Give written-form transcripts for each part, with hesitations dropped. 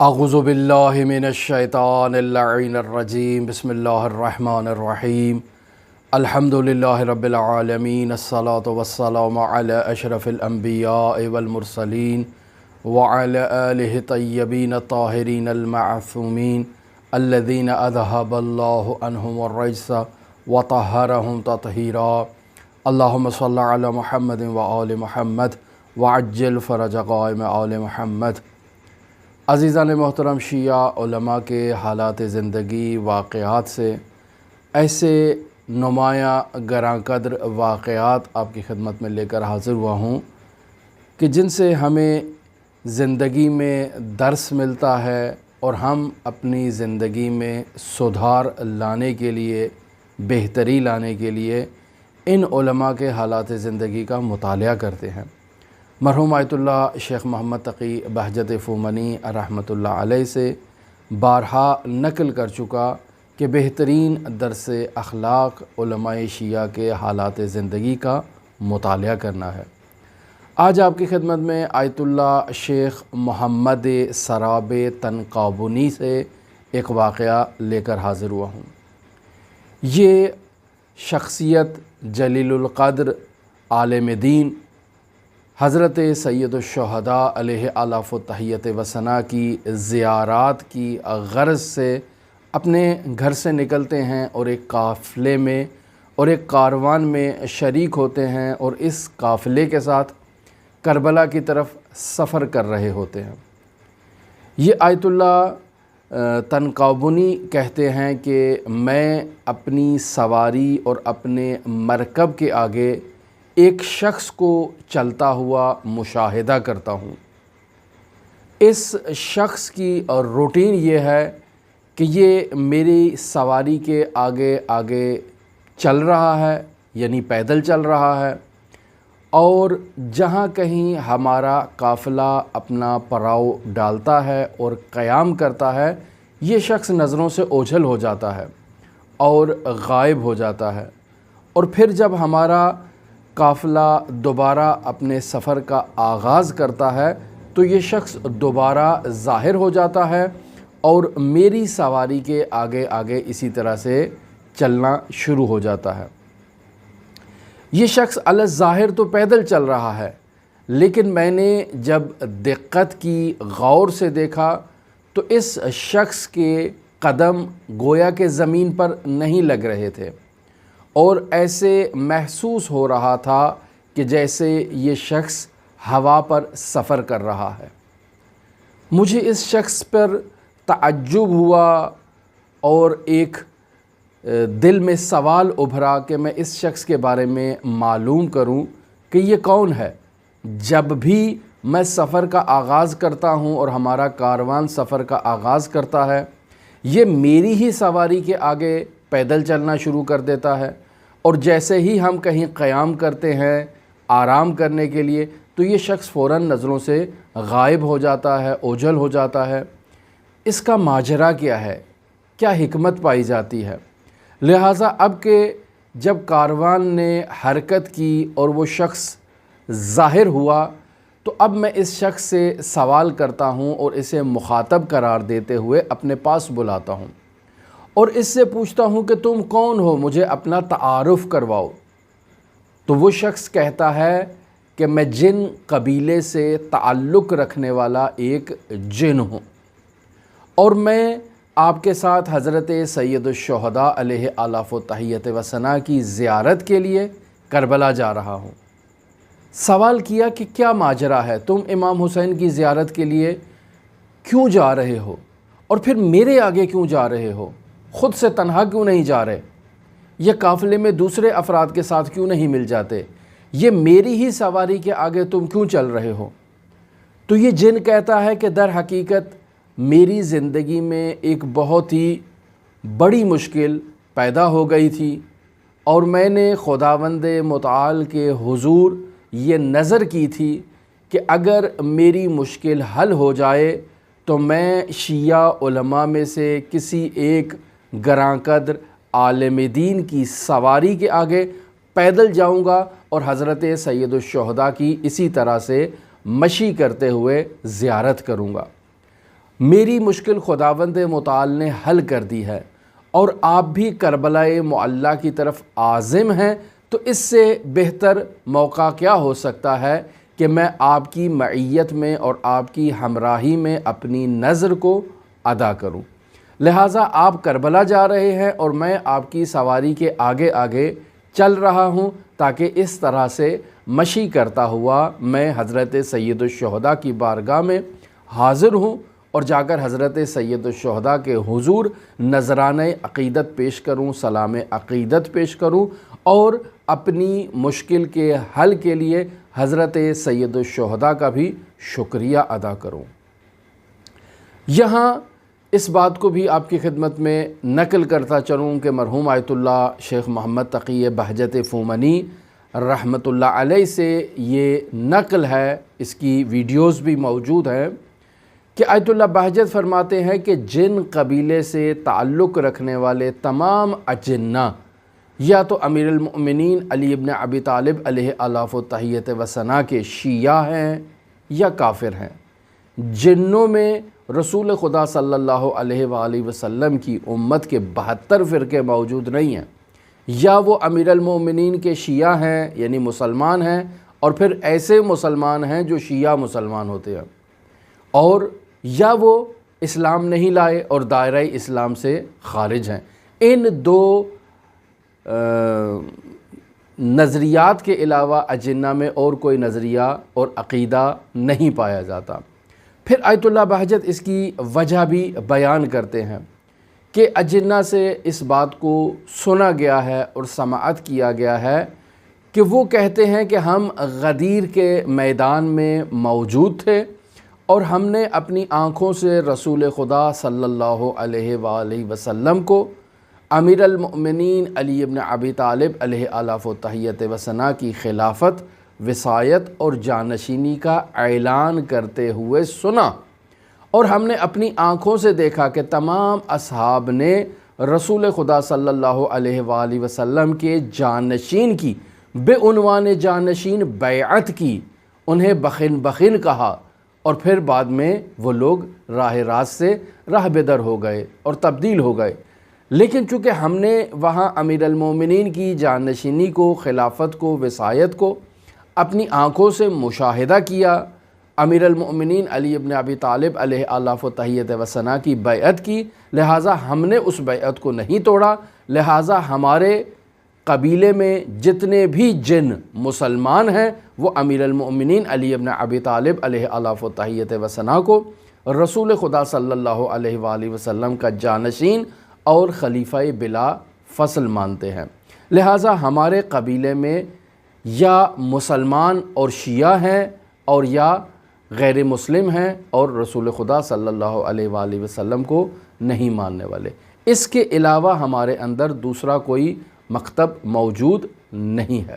اعوذ باللہ من الشیطان اللعین الرجیم بسم اللہ الرحمن الرحیم الحمدللہ رب العالمین الصلاة والسلام علی اشرف الانبیاء والمرسلین وعلی آلہ طیبین الطاہرین المعصومین الذین اذہب اللہ عنہم الرجس وطہرہم تطہیرا اللہم صلی علی محمد وآل محمد وعجل فرج قائم آل محمد۔ عزیزان محترم، شیعہ علماء کے حالات زندگی واقعات سے ایسے نمایاں گراں قدر واقعات آپ کی خدمت میں لے کر حاضر ہوا ہوں کہ جن سے ہمیں زندگی میں درس ملتا ہے اور ہم اپنی زندگی میں سدھار لانے کے لیے، بہتری لانے کے لیے ان علماء کے حالات زندگی کا مطالعہ کرتے ہیں۔ مرحوم آیت اللہ شیخ محمد تقی بہجت فومنی رحمۃ اللہ علیہ سے بارہا نقل کر چکا کہ بہترین درس اخلاق علماء شیعہ کے حالات زندگی کا مطالعہ کرنا ہے۔ آج آپ کی خدمت میں آیت اللہ شیخ محمد سراب تنقابنی سے ایک واقعہ لے کر حاضر ہوا ہوں۔ یہ شخصیت جلیل القدر عالم دین حضرت سید الشہداء علیہ آلاف و تحیت و ثنا کی زیارات کی غرض سے اپنے گھر سے نکلتے ہیں اور ایک قافلے میں اور ایک کاروان میں شریک ہوتے ہیں اور اس قافلے کے ساتھ کربلا کی طرف سفر کر رہے ہوتے ہیں۔ یہ آیت اللہ تنقابنی کہتے ہیں کہ میں اپنی سواری اور اپنے مرکب کے آگے ایک شخص کو چلتا ہوا مشاہدہ کرتا ہوں۔ اس شخص کی روٹین یہ ہے کہ یہ میری سواری کے آگے آگے چل رہا ہے، یعنی پیدل چل رہا ہے، اور جہاں کہیں ہمارا قافلہ اپنا پڑاؤ ڈالتا ہے اور قیام کرتا ہے، یہ شخص نظروں سے اوجھل ہو جاتا ہے اور غائب ہو جاتا ہے، اور پھر جب ہمارا قافلہ دوبارہ اپنے سفر کا آغاز کرتا ہے تو یہ شخص دوبارہ ظاہر ہو جاتا ہے اور میری سواری کے آگے آگے اسی طرح سے چلنا شروع ہو جاتا ہے۔ یہ شخص الظاہر تو پیدل چل رہا ہے، لیکن میں نے جب دقت کی، غور سے دیکھا تو اس شخص کے قدم گویا کہ زمین پر نہیں لگ رہے تھے، اور ایسے محسوس ہو رہا تھا کہ جیسے یہ شخص ہوا پر سفر کر رہا ہے۔ مجھے اس شخص پر تعجب ہوا اور ایک دل میں سوال ابھرا کہ میں اس شخص کے بارے میں معلوم کروں کہ یہ کون ہے۔ جب بھی میں سفر کا آغاز کرتا ہوں اور ہمارا کاروان سفر کا آغاز کرتا ہے، یہ میری ہی سواری کے آگے پیدل چلنا شروع کر دیتا ہے، اور جیسے ہی ہم کہیں قیام کرتے ہیں آرام کرنے کے لیے تو یہ شخص فوراً نظروں سے غائب ہو جاتا ہے، اوجھل ہو جاتا ہے۔ اس کا ماجرا کیا ہے؟ کیا حکمت پائی جاتی ہے؟ لہٰذا اب کہ جب کاروان نے حرکت کی اور وہ شخص ظاہر ہوا تو اب میں اس شخص سے سوال کرتا ہوں اور اسے مخاطب قرار دیتے ہوئے اپنے پاس بلاتا ہوں اور اس سے پوچھتا ہوں کہ تم کون ہو، مجھے اپنا تعارف کرواؤ۔ تو وہ شخص کہتا ہے کہ میں جن قبیلے سے تعلق رکھنے والا ایک جن ہوں، اور میں آپ کے ساتھ حضرت سید الشہداء علیہ آلاف و تحیت و ثنا کی زیارت کے لیے کربلا جا رہا ہوں۔ سوال کیا کہ کیا ماجرا ہے، تم امام حسین کی زیارت کے لیے کیوں جا رہے ہو، اور پھر میرے آگے کیوں جا رہے ہو؟ خود سے تنہا کیوں نہیں جا رہے؟ یہ قافلے میں دوسرے افراد کے ساتھ کیوں نہیں مل جاتے؟ یہ میری ہی سواری کے آگے تم کیوں چل رہے ہو؟ تو یہ جن کہتا ہے کہ در حقیقت میری زندگی میں ایک بہت ہی بڑی مشکل پیدا ہو گئی تھی، اور میں نے خداوند متعال کے حضور یہ نظر کی تھی کہ اگر میری مشکل حل ہو جائے تو میں شیعہ علماء میں سے کسی ایک گراں قدر عالم دین کی سواری کے آگے پیدل جاؤں گا اور حضرت سید الشہداء کی اسی طرح سے مشی کرتے ہوئے زیارت کروں گا۔ میری مشکل خداوند متعال نے حل کر دی ہے اور آپ بھی کربلا معلیٰ کی طرف عازم ہیں، تو اس سے بہتر موقع کیا ہو سکتا ہے کہ میں آپ کی معیت میں اور آپ کی ہمراہی میں اپنی نذر کو ادا کروں۔ لہٰذا آپ کربلا جا رہے ہیں اور میں آپ کی سواری کے آگے آگے چل رہا ہوں، تاکہ اس طرح سے مشی کرتا ہوا میں حضرت سید الشہداء کی بارگاہ میں حاضر ہوں اور جا کر حضرت سید الشہداء کے حضور نذرانہ عقیدت پیش کروں، سلام عقیدت پیش کروں اور اپنی مشکل کے حل کے لیے حضرت سید الشہداء کا بھی شکریہ ادا کروں۔ یہاں اس بات کو بھی آپ کی خدمت میں نقل کرتا چلوں کہ مرحوم آیت اللہ شیخ محمد تقی بہجت فومنی رحمۃ اللہ علیہ سے یہ نقل ہے، اس کی ویڈیوز بھی موجود ہیں، کہ آیت اللہ بہجت فرماتے ہیں کہ جن قبیلے سے تعلق رکھنے والے تمام اجنہ یا تو امیر المؤمنین علی ابن ابی طالب علیہ الاف و تحیت و ثنا کے شیعہ ہیں یا کافر ہیں، جنوں میں رسول خدا صلی اللہ علیہ وآلہ وسلم کی امت کے 72 فرقے موجود نہیں ہیں، یا وہ امیر المؤمنین کے شیعہ ہیں یعنی مسلمان ہیں، اور پھر ایسے مسلمان ہیں جو شیعہ مسلمان ہوتے ہیں، اور یا وہ اسلام نہیں لائے اور دائرہ اسلام سے خارج ہیں۔ ان دو نظریات کے علاوہ اجنہ میں اور کوئی نظریہ اور عقیدہ نہیں پایا جاتا۔ پھر آیت اللہ بہجت اس کی وجہ بھی بیان کرتے ہیں کہ اجنہ سے اس بات کو سنا گیا ہے اور سماعت کیا گیا ہے کہ وہ کہتے ہیں کہ ہم غدیر کے میدان میں موجود تھے اور ہم نے اپنی آنکھوں سے رسول خدا صلی اللہ علیہ وآلہ وسلم کو امیر المؤمنین علی ابن ابی طالب علیہ الاف و تحیت و ثنا کی خلافت، وصایت اور جانشینی کا اعلان کرتے ہوئے سنا، اور ہم نے اپنی آنکھوں سے دیکھا کہ تمام اصحاب نے رسول خدا صلی اللہ علیہ وآلہ وسلم کے جانشین کی بے عنوان جانشین بیعت کی، انہیں بخن بخن کہا، اور پھر بعد میں وہ لوگ راہ راست سے راہ بدر ہو گئے اور تبدیل ہو گئے۔ لیکن چونکہ ہم نے وہاں امیر المومنین کی جانشینی کو، خلافت کو، وصایت کو اپنی آنکھوں سے مشاہدہ کیا، امیر المؤمنین علی ابن ابی طالب علیہ الاف و تحیت و ثنا کی بیعت کی، لہٰذا ہم نے اس بیعت کو نہیں توڑا، لہٰذا ہمارے قبیلے میں جتنے بھی جن مسلمان ہیں وہ امیر المؤمنین علی ابن ابی طالب علیہ الاف و تحیت و ثنا کو رسول خدا صلی اللہ علیہ وآلہ وسلم کا جانشین اور خلیفہ بلا فصل مانتے ہیں، لہٰذا ہمارے قبیلے میں یا مسلمان اور شیعہ ہیں اور یا غیر مسلم ہیں اور رسول خدا صلی اللہ علیہ وآلہ وسلم کو نہیں ماننے والے، اس کے علاوہ ہمارے اندر دوسرا کوئی مکتب موجود نہیں ہے۔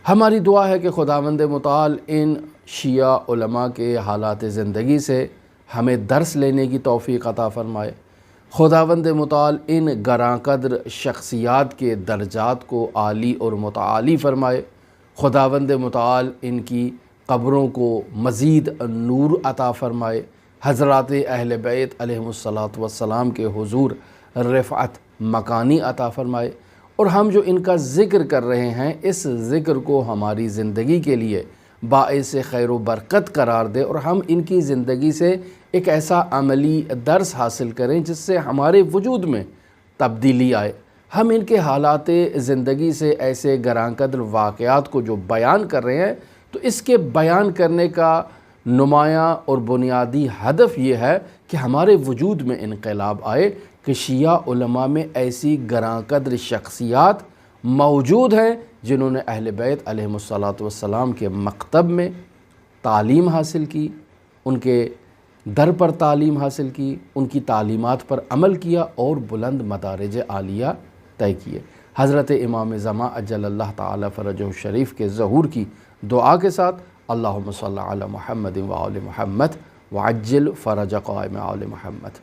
ہماری دعا ہے کہ خداوند متعال ان شیعہ علماء کے حالات زندگی سے ہمیں درس لینے کی توفیق عطا فرمائے، خداوند متعال ان گراں قدر شخصیات کے درجات کو عالی اور متعالی فرمائے، خداوند متعال ان کی قبروں کو مزید نور عطا فرمائے، حضرات اہل بیت علیہم الصلاۃ والسلام کے حضور رفعت مکانی عطا فرمائے، اور ہم جو ان کا ذکر کر رہے ہیں اس ذکر کو ہماری زندگی کے لیے باعث خیر و برکت قرار دے، اور ہم ان کی زندگی سے ایک ایسا عملی درس حاصل کریں جس سے ہمارے وجود میں تبدیلی آئے۔ ہم ان کے حالات زندگی سے ایسے گراں قدر واقعات کو جو بیان کر رہے ہیں، تو اس کے بیان کرنے کا نمایاں اور بنیادی ہدف یہ ہے کہ ہمارے وجود میں انقلاب آئے کہ شیعہ علماء میں ایسی گراں قدر شخصیات موجود ہیں جنہوں نے اہل بیت علیہم الصلاۃ والسلام کے مکتب میں تعلیم حاصل کی، ان کے در پر تعلیم حاصل کی، ان کی تعلیمات پر عمل کیا اور بلند مدارج عالیہ طے کیے۔ حضرت امام زمان اجل اللہ تعالی فرجہ الشریف کے ظہور کی دعا کے ساتھ اللہم صلی علی محمد و آل محمد وعجل فرج قائم آل محمد۔